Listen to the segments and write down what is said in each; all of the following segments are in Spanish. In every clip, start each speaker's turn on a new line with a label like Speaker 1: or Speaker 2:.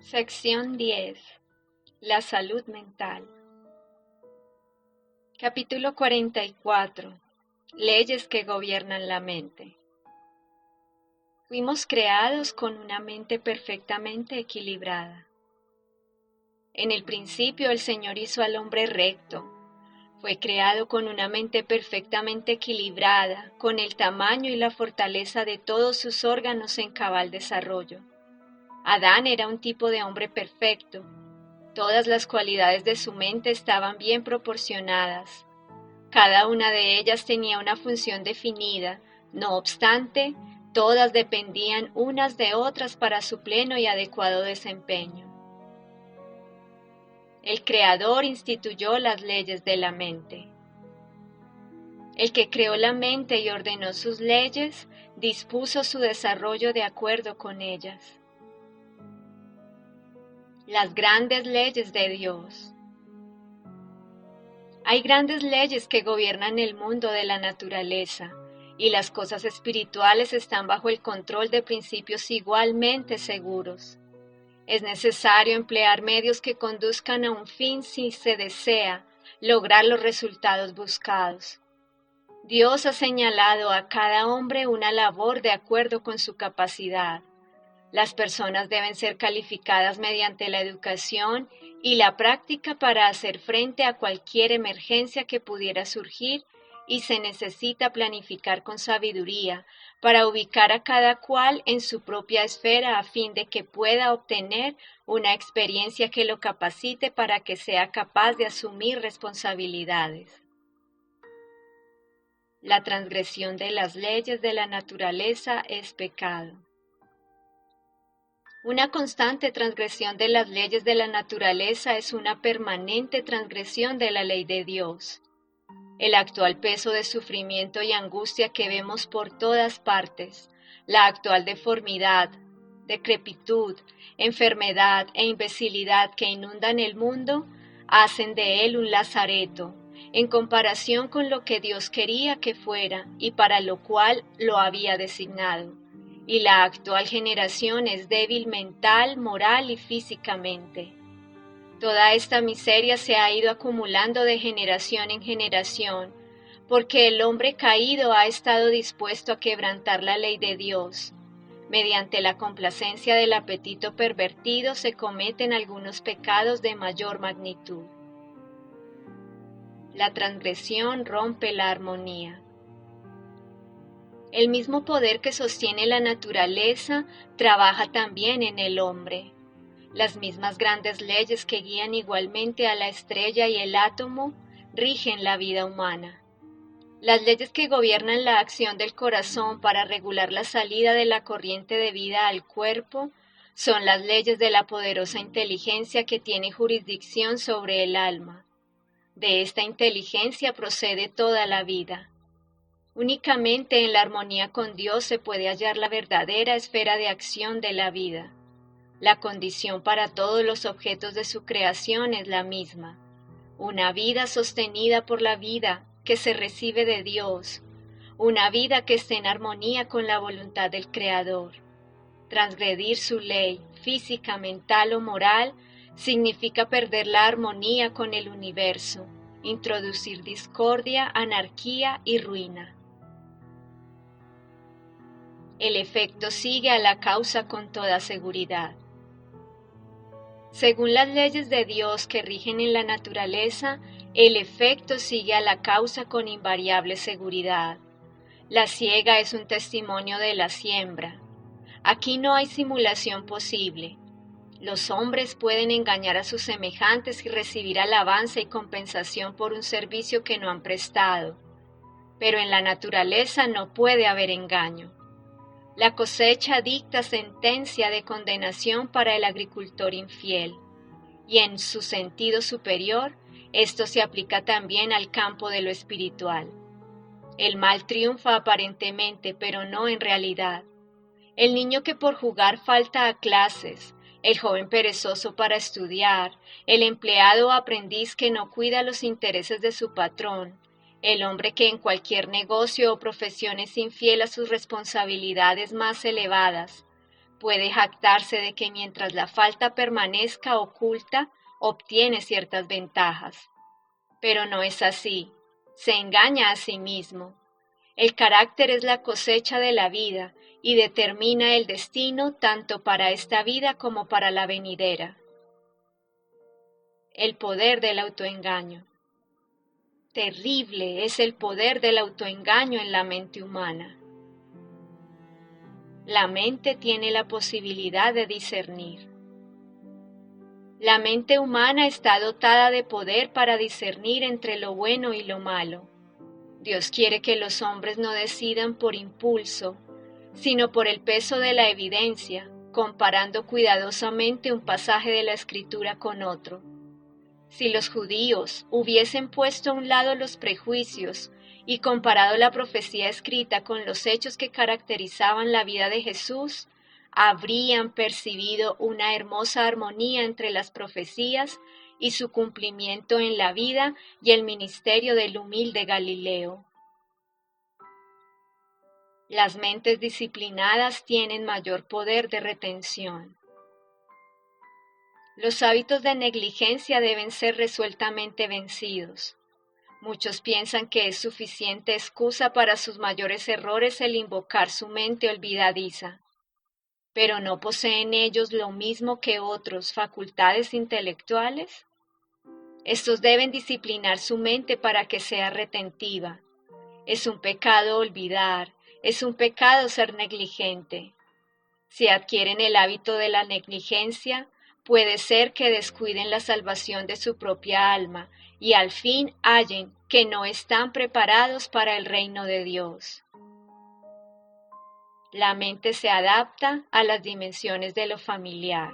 Speaker 1: Sección 10. La salud mental. Capítulo 44. Leyes que gobiernan la mente. Fuimos creados con una mente perfectamente equilibrada. En el principio el Señor hizo al hombre recto. Fue creado con una mente perfectamente equilibrada, con el tamaño y la fortaleza de todos sus órganos en cabal desarrollo. Adán era un tipo de hombre perfecto. Todas las cualidades de su mente estaban bien proporcionadas. Cada una de ellas tenía una función definida, no obstante, todas dependían unas de otras para su pleno y adecuado desempeño. El Creador instituyó las leyes de la mente. El que creó la mente y ordenó sus leyes, dispuso su desarrollo de acuerdo con ellas. Las grandes leyes de Dios. Hay grandes leyes que gobiernan el mundo de la naturaleza, y las cosas espirituales están bajo el control de principios igualmente seguros. Es necesario emplear medios que conduzcan a un fin si se desea lograr los resultados buscados. Dios ha señalado a cada hombre una labor de acuerdo con su capacidad. Las personas deben ser calificadas mediante la educación y la práctica para hacer frente a cualquier emergencia que pudiera surgir, y se necesita planificar con sabiduría para ubicar a cada cual en su propia esfera a fin de que pueda obtener una experiencia que lo capacite para que sea capaz de asumir responsabilidades. La transgresión de las leyes de la naturaleza es pecado. Una constante transgresión de las leyes de la naturaleza es una permanente transgresión de la ley de Dios. El actual peso de sufrimiento y angustia que vemos por todas partes, la actual deformidad, decrepitud, enfermedad e imbecilidad que inundan el mundo, hacen de él un lazareto, en comparación con lo que Dios quería que fuera y para lo cual lo había designado. Y la actual generación es débil mental, moral y físicamente. Toda esta miseria se ha ido acumulando de generación en generación, porque el hombre caído ha estado dispuesto a quebrantar la ley de Dios. Mediante la complacencia del apetito pervertido se cometen algunos pecados de mayor magnitud. La transgresión rompe la armonía. El mismo poder que sostiene la naturaleza trabaja también en el hombre. Las mismas grandes leyes que guían igualmente a la estrella y el átomo rigen la vida humana. Las leyes que gobiernan la acción del corazón para regular la salida de la corriente de vida al cuerpo son las leyes de la poderosa inteligencia que tiene jurisdicción sobre el alma. De esta inteligencia procede toda la vida. Únicamente en la armonía con Dios se puede hallar la verdadera esfera de acción de la vida. La condición para todos los objetos de su creación es la misma, una vida sostenida por la vida que se recibe de Dios, una vida que esté en armonía con la voluntad del Creador. Transgredir su ley, física, mental o moral, significa perder la armonía con el universo, introducir discordia, anarquía y ruina. El efecto sigue a la causa con toda seguridad. Según las leyes de Dios que rigen en la naturaleza, el efecto sigue a la causa con invariable seguridad. La siega es un testimonio de la siembra. Aquí no hay simulación posible. Los hombres pueden engañar a sus semejantes y recibir alabanza y compensación por un servicio que no han prestado. Pero en la naturaleza no puede haber engaño. La cosecha dicta sentencia de condenación para el agricultor infiel, y en su sentido superior, esto se aplica también al campo de lo espiritual. El mal triunfa aparentemente, pero no en realidad. El niño que por jugar falta a clases, el joven perezoso para estudiar, el empleado o aprendiz que no cuida los intereses de su patrón, el hombre que en cualquier negocio o profesión es infiel a sus responsabilidades más elevadas, Puede jactarse de que mientras la falta permanezca oculta, obtiene ciertas ventajas. Pero no es así. Se engaña a sí mismo. El carácter es la cosecha de la vida y determina el destino tanto para esta vida como para la venidera. El poder del autoengaño. Terrible es el poder del autoengaño en la mente humana. La mente tiene la posibilidad de discernir. La mente humana está dotada de poder para discernir entre lo bueno y lo malo. Dios quiere que los hombres no decidan por impulso, sino por el peso de la evidencia, comparando cuidadosamente un pasaje de la Escritura con otro. Si los judíos hubiesen puesto a un lado los prejuicios y comparado la profecía escrita con los hechos que caracterizaban la vida de Jesús, habrían percibido una hermosa armonía entre las profecías y su cumplimiento en la vida y el ministerio del humilde Galileo. Las mentes disciplinadas tienen mayor poder de retención. Los hábitos de negligencia deben ser resueltamente vencidos. Muchos piensan que es suficiente excusa para sus mayores errores el invocar su mente olvidadiza, pero ¿no poseen ellos lo mismo que otros facultades intelectuales? Estos deben disciplinar su mente para que sea retentiva. Es un pecado olvidar, es un pecado ser negligente. Si adquieren el hábito de la negligencia, puede ser que descuiden la salvación de su propia alma y al fin hallen que no están preparados para el reino de Dios. La mente se adapta a las dimensiones de lo familiar.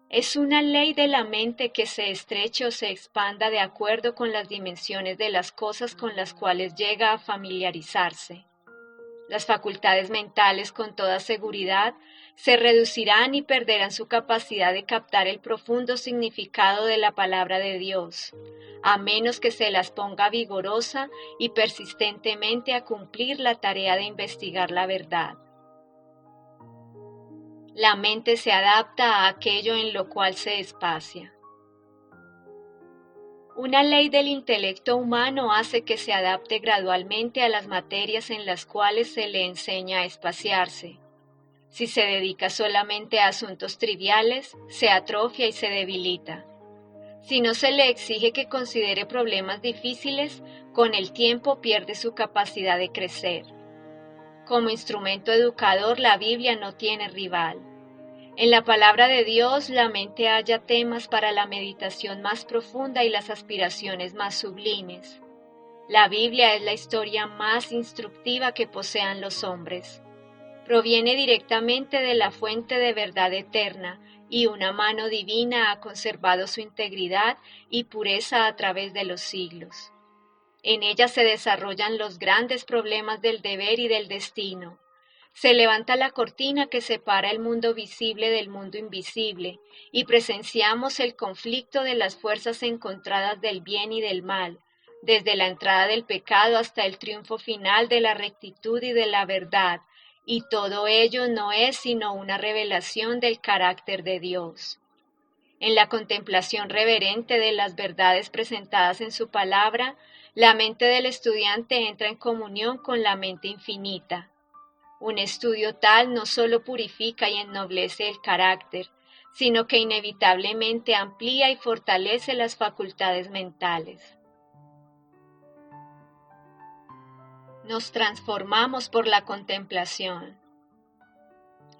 Speaker 1: Es una ley de la mente que se estreche o se expanda de acuerdo con las dimensiones de las cosas con las cuales llega a familiarizarse. Las facultades mentales, con toda seguridad, se reducirán y perderán su capacidad de captar el profundo significado de la palabra de Dios, a menos que se las ponga vigorosa y persistentemente a cumplir la tarea de investigar la verdad. La mente se adapta a aquello en lo cual se espacia. Una ley del intelecto humano hace que se adapte gradualmente a las materias en las cuales se le enseña a espaciarse. Si se dedica solamente a asuntos triviales, se atrofia y se debilita. Si no se le exige que considere problemas difíciles, con el tiempo pierde su capacidad de crecer. Como instrumento educador, la Biblia no tiene rival. En la palabra de Dios, la mente halla temas para la meditación más profunda y las aspiraciones más sublimes. La Biblia es la historia más instructiva que posean los hombres. Proviene directamente de la fuente de verdad eterna y una mano divina ha conservado su integridad y pureza a través de los siglos. En ella se desarrollan los grandes problemas del deber y del destino. Se levanta la cortina que separa el mundo visible del mundo invisible y presenciamos el conflicto de las fuerzas encontradas del bien y del mal, desde la entrada del pecado hasta el triunfo final de la rectitud y de la verdad, y todo ello no es sino una revelación del carácter de Dios. En la contemplación reverente de las verdades presentadas en su palabra, la mente del estudiante entra en comunión con la mente infinita. Un estudio tal no solo purifica y ennoblece el carácter, sino que inevitablemente amplía y fortalece las facultades mentales. Nos transformamos por la contemplación.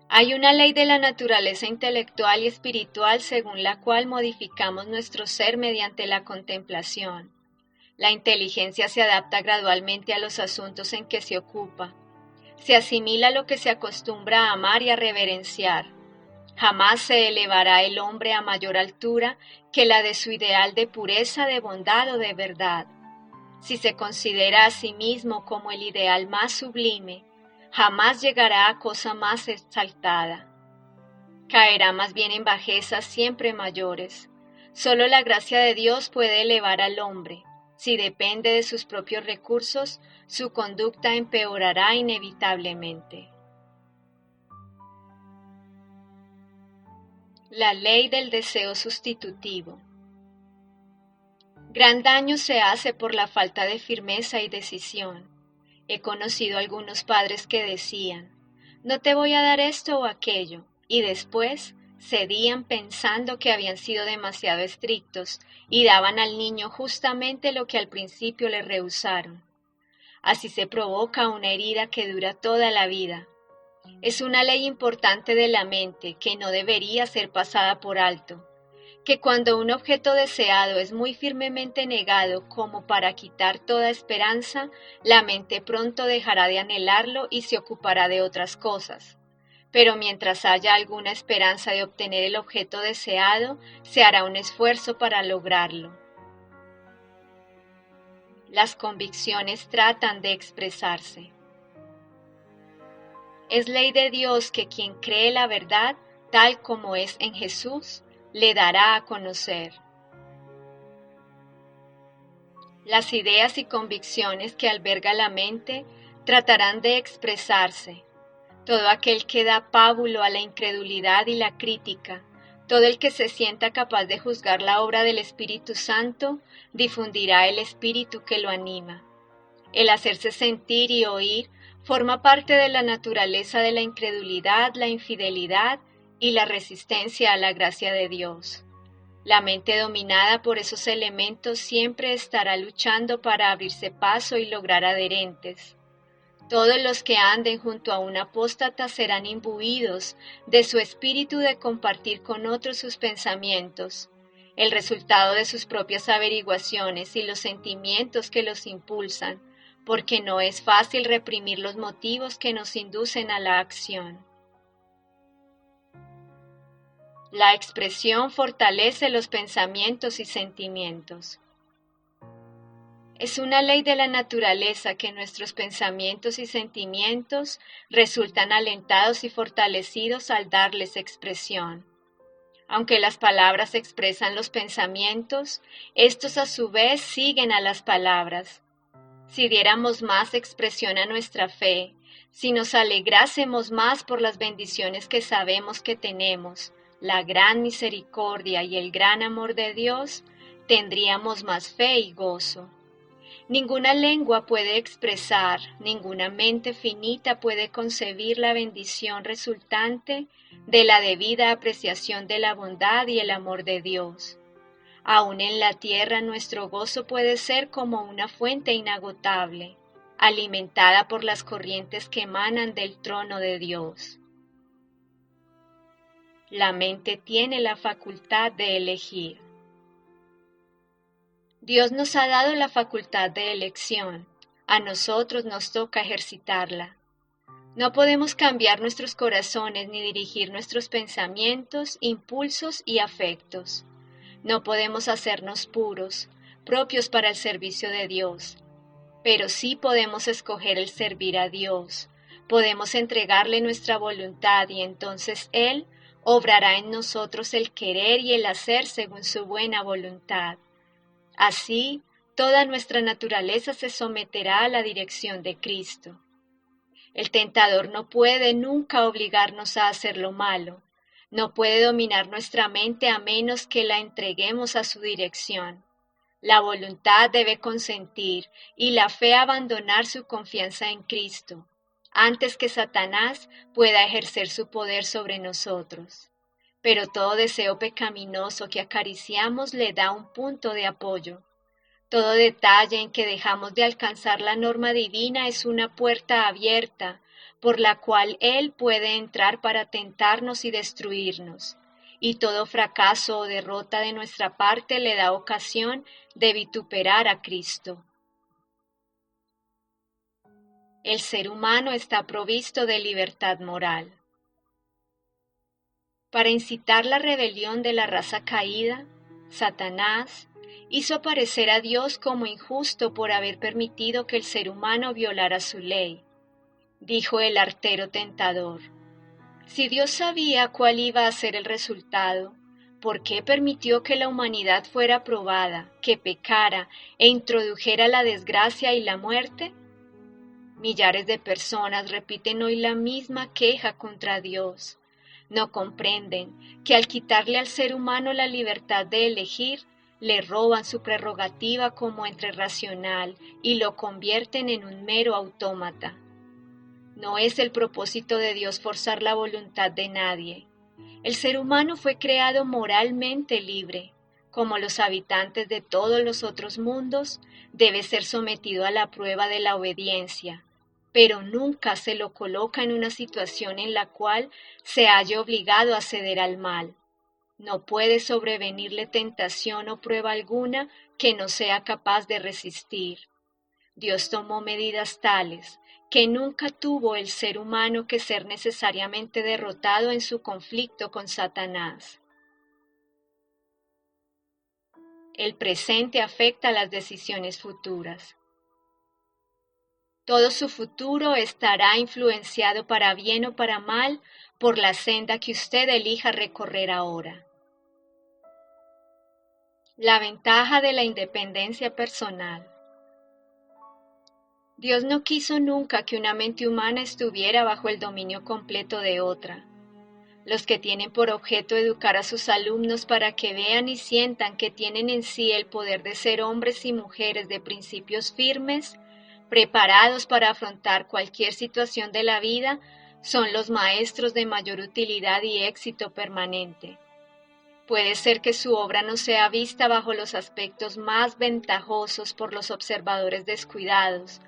Speaker 1: Hay una ley de la naturaleza intelectual y espiritual según la cual modificamos nuestro ser mediante la contemplación. La inteligencia se adapta gradualmente a los asuntos en que se ocupa. Se asimila lo que se acostumbra a amar y a reverenciar. Jamás se elevará el hombre a mayor altura que la de su ideal de pureza, de bondad o de verdad. Si se considera a sí mismo como el ideal más sublime, jamás llegará a cosa más exaltada. Caerá más bien en bajezas siempre mayores. Solo la gracia de Dios puede elevar al hombre. Si depende de sus propios recursos, su conducta empeorará inevitablemente. La ley del deseo sustitutivo. Gran daño se hace por la falta de firmeza y decisión. He conocido algunos padres que decían, no te voy a dar esto o aquello, y después cedían pensando que habían sido demasiado estrictos y daban al niño justamente lo que al principio le rehusaron. Así se provoca una herida que dura toda la vida. Es una ley importante de la mente que no debería ser pasada por alto, que cuando un objeto deseado es muy firmemente negado como para quitar toda esperanza, la mente pronto dejará de anhelarlo y se ocupará de otras cosas. Pero mientras haya alguna esperanza de obtener el objeto deseado, se hará un esfuerzo para lograrlo. Las convicciones tratan de expresarse. Es ley de Dios que quien cree la verdad, tal como es en Jesús, le dará a conocer. Las ideas y convicciones que alberga la mente tratarán de expresarse. Todo aquel que da pábulo a la incredulidad y la crítica, todo el que se sienta capaz de juzgar la obra del Espíritu Santo, difundirá el espíritu que lo anima. El hacerse sentir y oír forma parte de la naturaleza de la incredulidad, la infidelidad y la resistencia a la gracia de Dios. La mente dominada por esos elementos siempre estará luchando para abrirse paso y lograr adherentes. Todos los que anden junto a un apóstata serán imbuidos de su espíritu de compartir con otros sus pensamientos, el resultado de sus propias averiguaciones y los sentimientos que los impulsan, porque no es fácil reprimir los motivos que nos inducen a la acción. La expresión fortalece los pensamientos y sentimientos. Es una ley de la naturaleza que nuestros pensamientos y sentimientos resultan alentados y fortalecidos al darles expresión. Aunque las palabras expresan los pensamientos, estos a su vez siguen a las palabras. Si diéramos más expresión a nuestra fe, si nos alegrásemos más por las bendiciones que sabemos que tenemos, la gran misericordia y el gran amor de Dios, tendríamos más fe y gozo. Ninguna lengua puede expresar, ninguna mente finita puede concebir la bendición resultante de la debida apreciación de la bondad y el amor de Dios. Aún en la tierra nuestro gozo puede ser como una fuente inagotable, alimentada por las corrientes que emanan del trono de Dios. La mente tiene la facultad de elegir. Dios nos ha dado la facultad de elección, a nosotros nos toca ejercitarla. No podemos cambiar nuestros corazones ni dirigir nuestros pensamientos, impulsos y afectos. No podemos hacernos puros, propios para el servicio de Dios, pero sí podemos escoger el servir a Dios. Podemos entregarle nuestra voluntad y entonces Él obrará en nosotros el querer y el hacer según su buena voluntad. Así, toda nuestra naturaleza se someterá a la dirección de Cristo. El tentador no puede nunca obligarnos a hacer lo malo, no puede dominar nuestra mente a menos que la entreguemos a su dirección. La voluntad debe consentir y la fe abandonar su confianza en Cristo, antes que Satanás pueda ejercer su poder sobre nosotros. Pero todo deseo pecaminoso que acariciamos le da un punto de apoyo. Todo detalle en que dejamos de alcanzar la norma divina es una puerta abierta por la cual Él puede entrar para tentarnos y destruirnos, y todo fracaso o derrota de nuestra parte le da ocasión de vituperar a Cristo. El ser humano está provisto de libertad moral. Para incitar la rebelión de la raza caída, Satanás hizo aparecer a Dios como injusto por haber permitido que el ser humano violara su ley. Dijo el artero tentador, si Dios sabía cuál iba a ser el resultado, ¿por qué permitió que la humanidad fuera probada, que pecara e introdujera la desgracia y la muerte? Millares de personas repiten hoy la misma queja contra Dios. No comprenden que al quitarle al ser humano la libertad de elegir, le roban su prerrogativa como entre racional y lo convierten en un mero autómata. No es el propósito de Dios forzar la voluntad de nadie. El ser humano fue creado moralmente libre. Como los habitantes de todos los otros mundos, debe ser sometido a la prueba de la obediencia, pero nunca se lo coloca en una situación en la cual se haya obligado a ceder al mal. No puede sobrevenirle tentación o prueba alguna que no sea capaz de resistir. Dios tomó medidas tales que nunca tuvo el ser humano que ser necesariamente derrotado en su conflicto con Satanás. El presente afecta las decisiones futuras. Todo su futuro estará influenciado para bien o para mal por la senda que usted elija recorrer ahora. La ventaja de la independencia personal. Dios no quiso nunca que una mente humana estuviera bajo el dominio completo de otra. Los que tienen por objeto educar a sus alumnos para que vean y sientan que tienen en sí el poder de ser hombres y mujeres de principios firmes, preparados para afrontar cualquier situación de la vida, son los maestros de mayor utilidad y éxito permanente. Puede ser que su obra no sea vista bajo los aspectos más ventajosos por los observadores descuidados,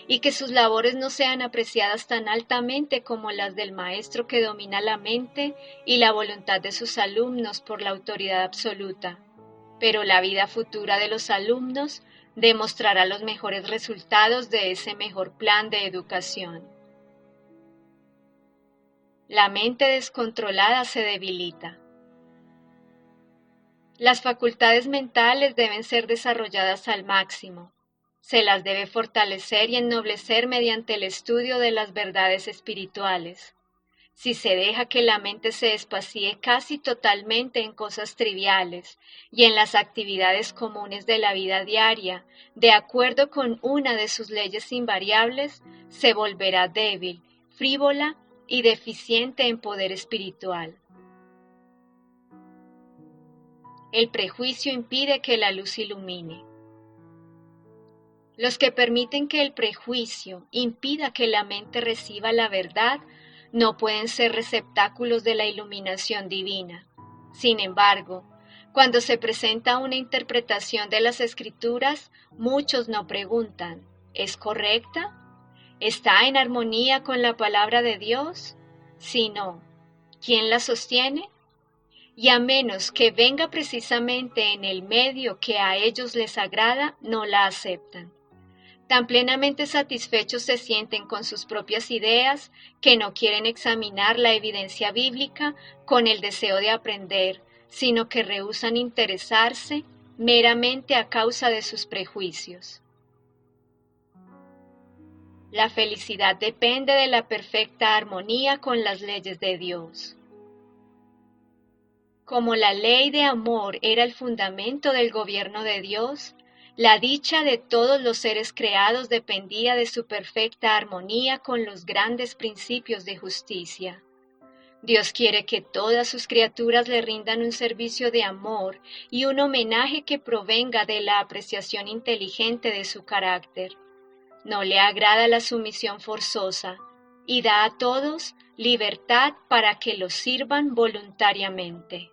Speaker 1: y que sus labores no sean apreciadas tan altamente como las del maestro que domina la mente y la voluntad de sus alumnos por la autoridad absoluta. Pero la vida futura de los alumnos demostrará los mejores resultados de ese mejor plan de educación. La mente descontrolada se debilita. Las facultades mentales deben ser desarrolladas al máximo. Se las debe fortalecer y ennoblecer mediante el estudio de las verdades espirituales. Si se deja que la mente se espacie casi totalmente en cosas triviales y en las actividades comunes de la vida diaria, de acuerdo con una de sus leyes invariables, se volverá débil, frívola y deficiente en poder espiritual. El prejuicio impide que la luz ilumine. Los que permiten que el prejuicio impida que la mente reciba la verdad no pueden ser receptáculos de la iluminación divina. Sin embargo, cuando se presenta una interpretación de las Escrituras, muchos no preguntan, ¿es correcta? ¿Está en armonía con la palabra de Dios? Si no, ¿quién la sostiene? Y a menos que venga precisamente en el medio que a ellos les agrada, no la aceptan. Tan plenamente satisfechos se sienten con sus propias ideas que no quieren examinar la evidencia bíblica con el deseo de aprender, sino que rehúsan interesarse meramente a causa de sus prejuicios. La felicidad depende de la perfecta armonía con las leyes de Dios. Como la ley de amor era el fundamento del gobierno de Dios, la dicha de todos los seres creados dependía de su perfecta armonía con los grandes principios de justicia. Dios quiere que todas sus criaturas le rindan un servicio de amor y un homenaje que provenga de la apreciación inteligente de su carácter. No le agrada la sumisión forzosa y da a todos libertad para que los sirvan voluntariamente.